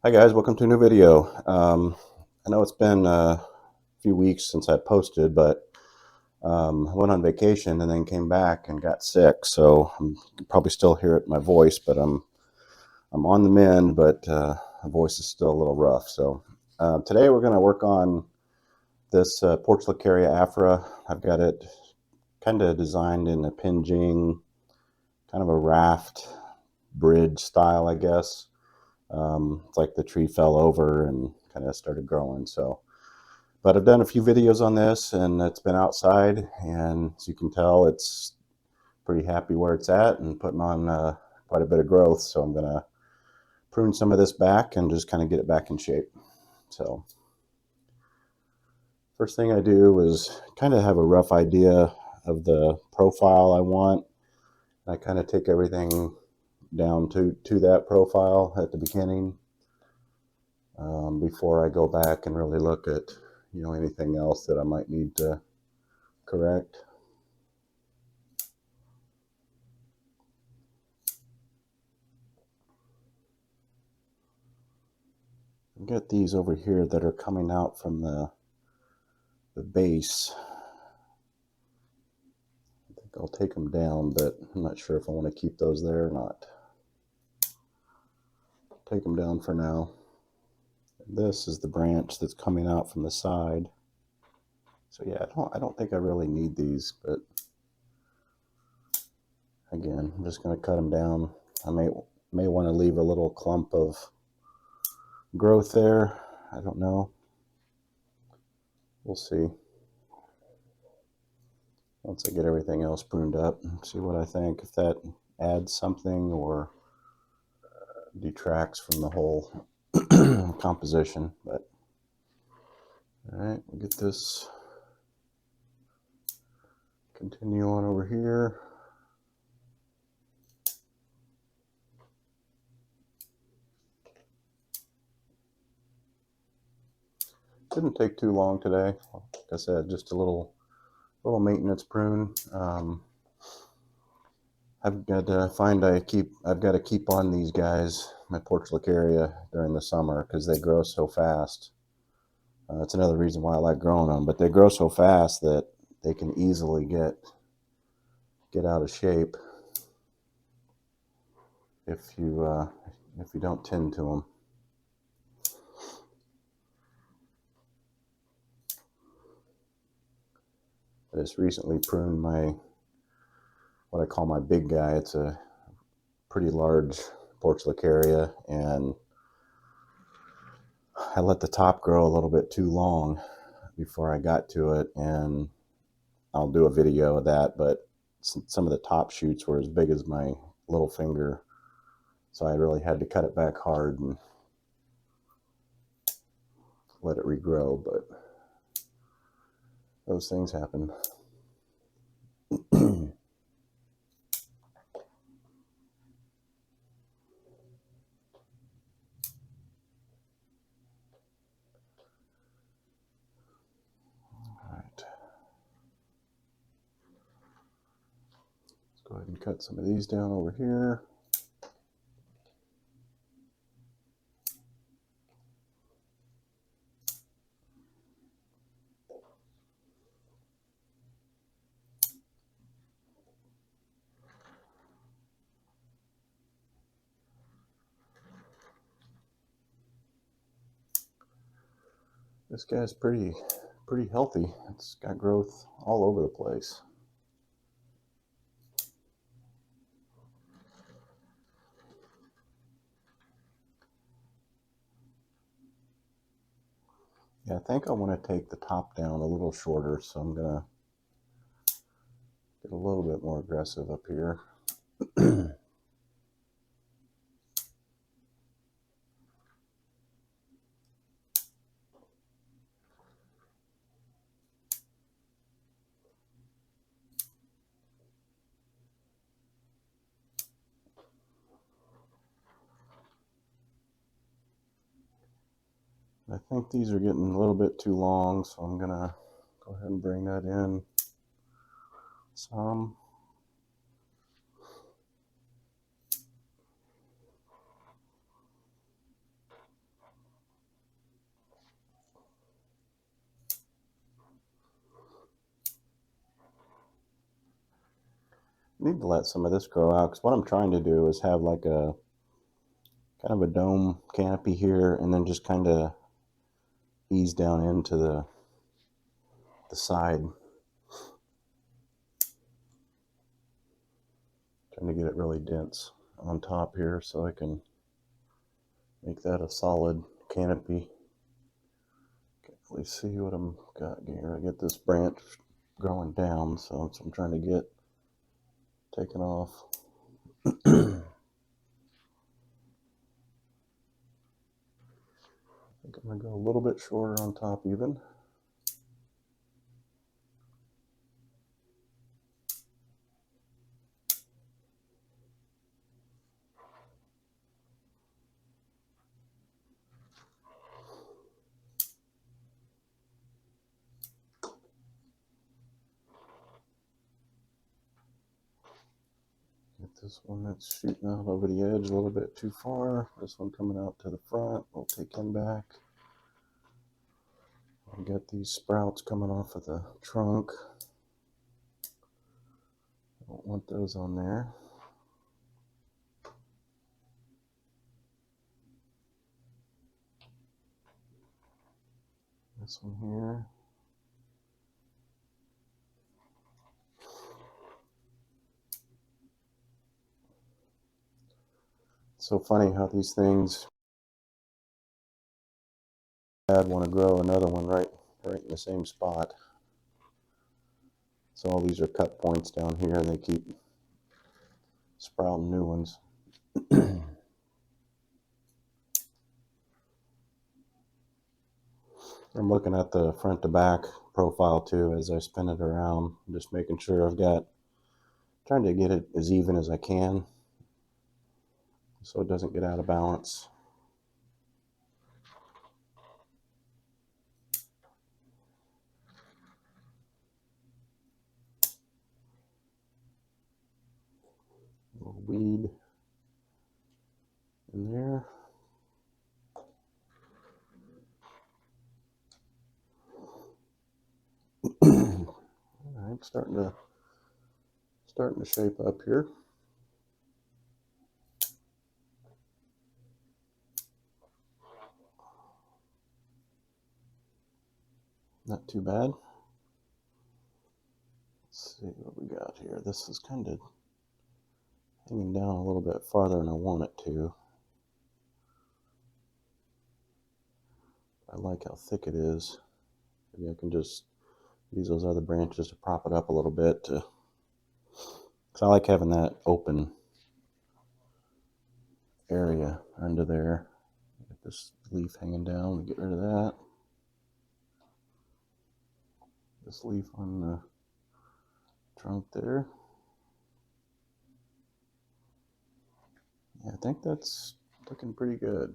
Hi guys, welcome to a new video. I know it's been a few weeks since I posted, but I went on vacation and then came back and got sick. So you can probably still hear it in my voice, but I'm on the mend, but my voice is still a little rough. So today we're going to work on this portulacaria afra. I've got it kind of designed in a penjing, kind of a raft bridge style, I guess. It's like the tree fell over and kind of started growing. But I've done a few videos on this and it's been outside, and as you can tell, it's pretty happy where it's at and putting on quite a bit of growth. So I'm gonna prune some of this back and just kind of get it back in shape. So first thing I do is kind of have a rough idea of the profile I want. I kind of take everything down to that profile at the beginning. Before I go back and really look at anything else that I might need to correct. I've got these over here that are coming out from the base. I think I'll take them down, but I'm not sure if I want to keep those there or not. Take them down for now. This is the branch that's coming out from the side. So yeah, I don't think I really need these, but again, I'm just going to cut them down. I may want to leave a little clump of growth there. I don't know. We'll see. Once I get everything else pruned up, see what I think, if that adds something or detracts from the whole composition. But all right, we'll get this, continue on over here. Didn't take too long today. Like I said, just a little maintenance prune. I've got to keep on these guys, my portulacaria, during the summer because they grow so fast. That's another reason why I like growing them, but they grow so fast that they can easily get out of shape if you don't tend to them. I just recently pruned what I call my big guy. It's a pretty large portulacaria, and I let the top grow a little bit too long before I got to it, and I'll do a video of that, but some of the top shoots were as big as my little finger, so I really had to cut it back hard and let it regrow, but those things happen. Go ahead and cut some of these down over here. This guy's pretty healthy. It's got growth all over the place. Yeah, I think I want to take the top down a little shorter, so I'm gonna get a little bit more aggressive up here. I think these are getting a little bit too long, so I'm gonna go ahead and bring that in some. need to let some of this grow out, because what I'm trying to do is have like a kind of a dome canopy here, and then just kind of ease down into the side. Trying to get it really dense on top here so I can make that a solid canopy. Can't really see what I'm got here. I get this branch growing down, so I'm trying to get taken off. I think I'm gonna go a little bit shorter on top even. Get this one that's shooting out over the edge a little bit too far. This one coming out to the front. We'll take him back. I've got these sprouts coming off of the trunk. Don't want those on there. This one here. It's so funny how these things, I'd want to grow another one right in the same spot. So all these are cut points down here, and they keep sprouting new ones. I'm looking at the front to back profile too as I spin it around, just making sure trying to get it as even as I can so it doesn't get out of balance. A little weed in there. All right, starting to shape up here. Not too bad. Let's see what we got here. This is kind of hanging down a little bit farther than I want it to. I like how thick it is. Maybe I can just use those other branches to prop it up a little bit, because I like having that open area under there. Get this leaf hanging down and get rid of that. This leaf on the trunk there. Yeah, I think that's looking pretty good.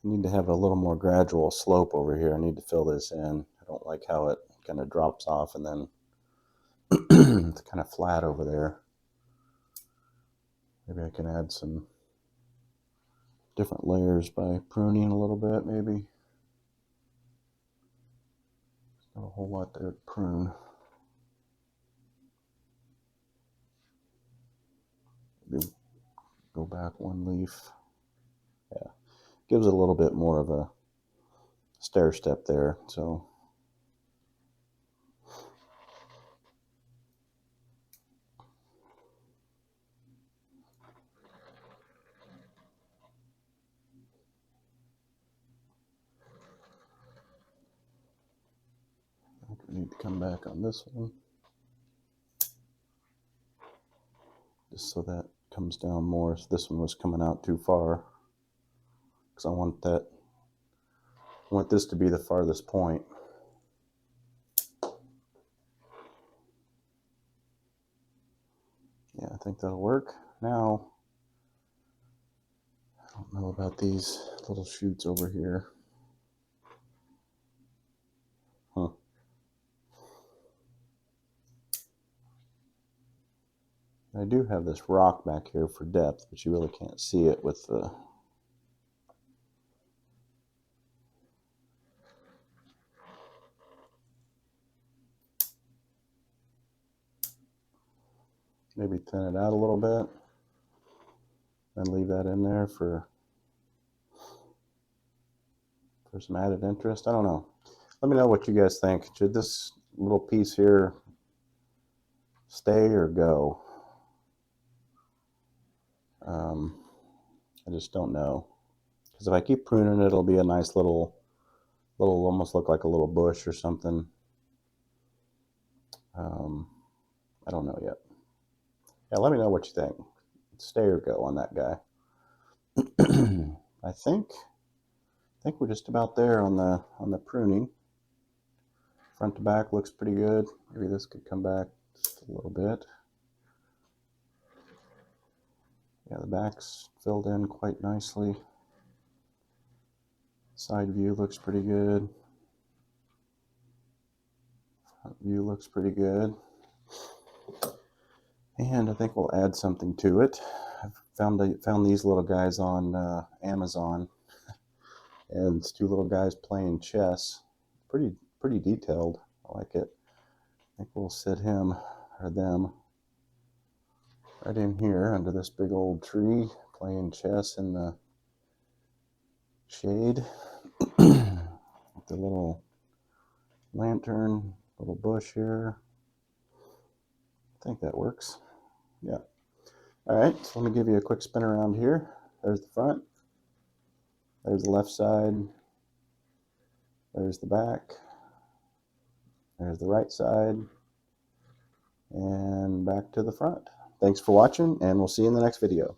I need to have a little more gradual slope over here. I need to fill this in. I don't like how it kind of drops off and then it's kind of flat over there. Maybe I can add some different layers by pruning a little bit, maybe. Not a whole lot there to prune. Maybe go back one leaf. Yeah, gives it a little bit more of a stair step there. So we need to come back on this one, just so that comes down more. So this one was coming out too far, because I want this to be the farthest point. Yeah, I think that'll work. Now, I don't know about these little shoots over here. I do have this rock back here for depth, but you really can't see it with the maybe thin it out a little bit and leave that in there for some added interest. I don't know. Let me know what you guys think. Should this little piece here stay or go? I just don't know. Because if I keep pruning it, it'll be a nice little almost look like a little bush or something. I don't know yet. Yeah, let me know what you think. Stay or go on that guy. I think we're just about there on the pruning. Front to back looks pretty good. Maybe this could come back just a little bit. Yeah, the back's filled in quite nicely. Side view looks pretty good. Front view looks pretty good. And I think we'll add something to it. I've found these little guys on Amazon, and it's two little guys playing chess. Pretty detailed. I like it. I think we'll sit him or them right in here under this big old tree, playing chess in the shade. With the little lantern, little bush here. I think that works. Yeah. All right, so let me give you a quick spin around here. There's the front. There's the left side. There's the back. There's the right side. And back to the front. Thanks for watching, and we'll see you in the next video.